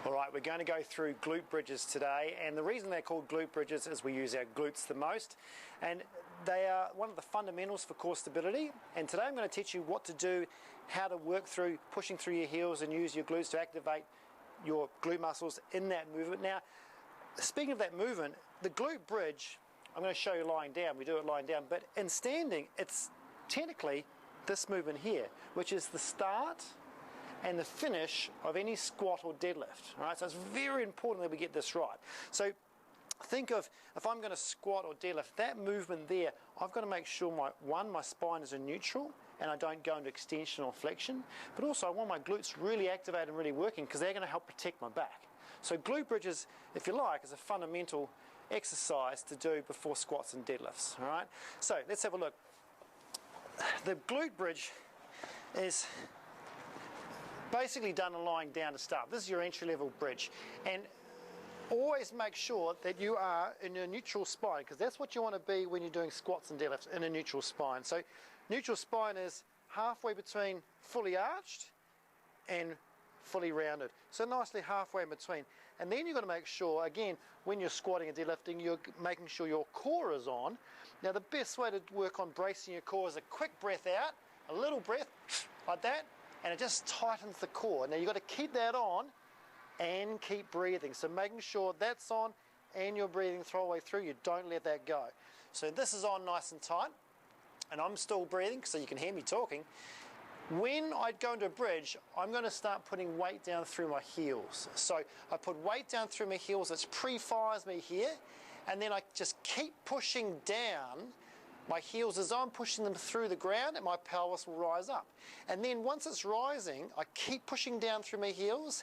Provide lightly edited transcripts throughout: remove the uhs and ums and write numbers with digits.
All right, we're going to go through glute bridges today, and the reason they're called glute bridges is we use our glutes the most, and they are one of the fundamentals for core stability. And today I'm going to teach you what to do, how to work through pushing through your heels and use your glutes to activate your glute muscles in that movement. Now, speaking of that movement, the glute bridge, I'm going to show you lying down. We do it lying down, but in standing, it's technically this movement here, which is the start and the finish of any squat or deadlift. All right, so it's very important that we get this right. So think of, if I'm going to squat or deadlift, that movement there, I've got to make sure my spine is in neutral and I don't go into extension or flexion, but also I want my glutes really activated and really working because they're going to help protect my back. So glute bridges, if you like, is a fundamental exercise to do before squats and deadlifts. All right, so let's have a look. The glute bridge is basically done lying down to start. This is your entry-level bridge, and always make sure that you are in a neutral spine, because that's what you want to be when you're doing squats and deadlifts, in a neutral spine. So neutral spine is halfway between fully arched and fully rounded, so nicely halfway in between. And then you've got to make sure, again, when you're squatting and deadlifting, you're making sure your core is on. Now the best way to work on bracing your core is a quick breath out, a little breath like that, and it just tightens the core. Now you've got to keep that on and keep breathing. So making sure that's on and you're breathing the whole way through, you don't let that go. So this is on nice and tight, and I'm still breathing so you can hear me talking. When I go into a bridge, I'm going to start putting weight down through my heels. So I put weight down through my heels, which pre-fires me here, and then I just keep pushing down my heels as I'm pushing them through the ground, and my pelvis will rise up. And then once it's rising, I keep pushing down through my heels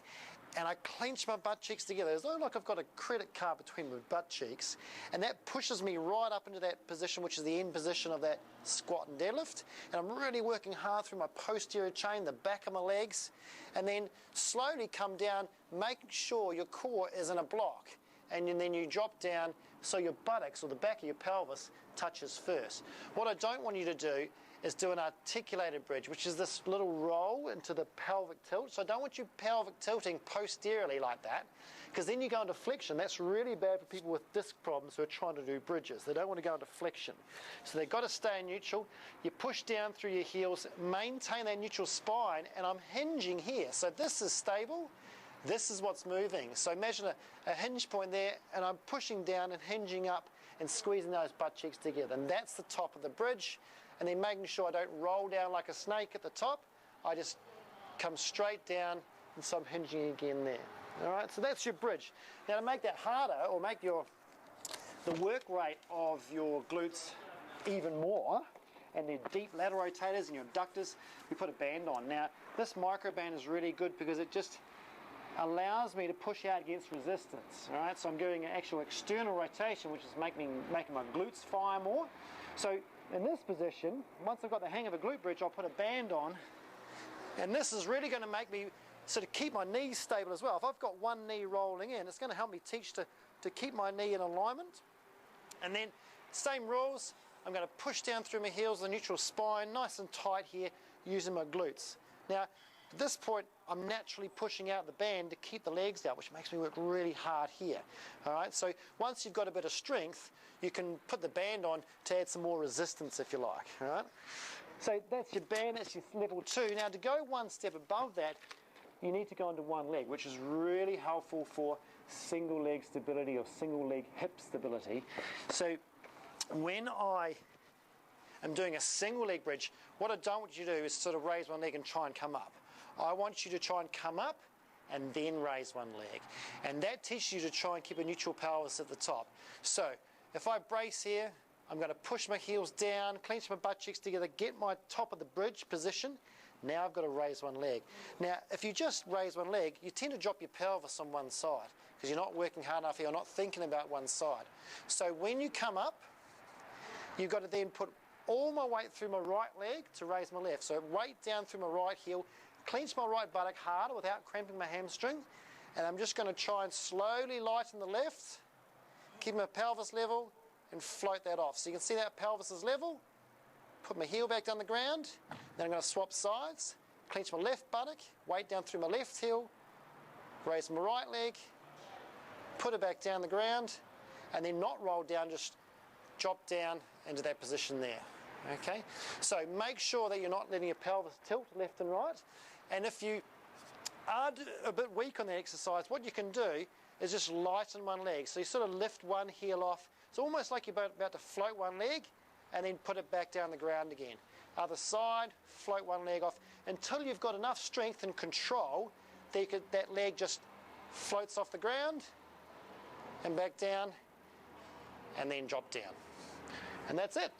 and I clench my butt cheeks together as though like I've got a credit card between my butt cheeks, and that pushes me right up into that position, which is the end position of that squat and deadlift. And I'm really working hard through my posterior chain, the back of my legs, and then slowly come down, making sure your core is in a block. And then you drop down so your buttocks or the back of your pelvis touches first. What I don't want you to do is do an articulated bridge, which is this little roll into the pelvic tilt. So I don't want you pelvic tilting posteriorly like that, because then you go into flexion. That's really bad for people with disc problems who are trying to do bridges. They don't want to go into flexion. So they've got to stay neutral. You push down through your heels, maintain that neutral spine, and I'm hinging here. So this is stable. This is what's moving. So imagine a hinge point there, and I'm pushing down and hinging up and squeezing those butt cheeks together. And that's the top of the bridge. And then making sure I don't roll down like a snake at the top. I just come straight down, and so I'm hinging again there. All right, so that's your bridge. Now to make that harder, or make the work rate of your glutes even more, and their deep lateral rotators and your adductors, we put a band on. Now this micro band is really good because it just allows me to push out against resistance. All right, so I'm doing an actual external rotation, which is making my glutes fire more. So in this position, once I've got the hang of a glute bridge, I'll put a band on, and this is really going to make me sort of keep my knees stable as well. If I've got one knee rolling in, it's going to help me teach to keep my knee in alignment. And then same rules, I'm going to push down through my heels, the neutral spine, nice and tight here, using my glutes. Now at this point, I'm naturally pushing out the band to keep the legs out, which makes me work really hard here. All right, so once you've got a bit of strength, you can put the band on to add some more resistance if you like. All right, so that's your band, that's your level 2. Now to go one step above that, you need to go into one leg, which is really helpful for single leg stability or single leg hip stability. So when I am doing a single leg bridge, what I don't want you to do is sort of raise one leg and try and come up. I want you to try and come up and then raise one leg. And that teaches you to try and keep a neutral pelvis at the top. So if I brace here, I'm going to push my heels down, clench my butt cheeks together, get my top of the bridge position. Now I've got to raise one leg. Now if you just raise one leg, you tend to drop your pelvis on one side because you're not working hard enough, you're not thinking about one side. So when you come up, you've got to then put all my weight through my right leg to raise my left. So weight down through my right heel, clench my right buttock harder without cramping my hamstring, and I'm just going to try and slowly lighten the left, keep my pelvis level, and float that off. So you can see that pelvis is level, put my heel back down the ground, then I'm going to swap sides, clench my left buttock, weight down through my left heel, raise my right leg, put it back down the ground, and then not roll down, just drop down into that position there. Okay, so make sure that you're not letting your pelvis tilt left and right, and if you are a bit weak on the exercise, what you can do is just lighten one leg. So you sort of lift one heel off. It's almost like you're about to float one leg and then put it back down the ground again. Other side, float one leg off until you've got enough strength and control that, that leg just floats off the ground and back down and then drop down. And that's it.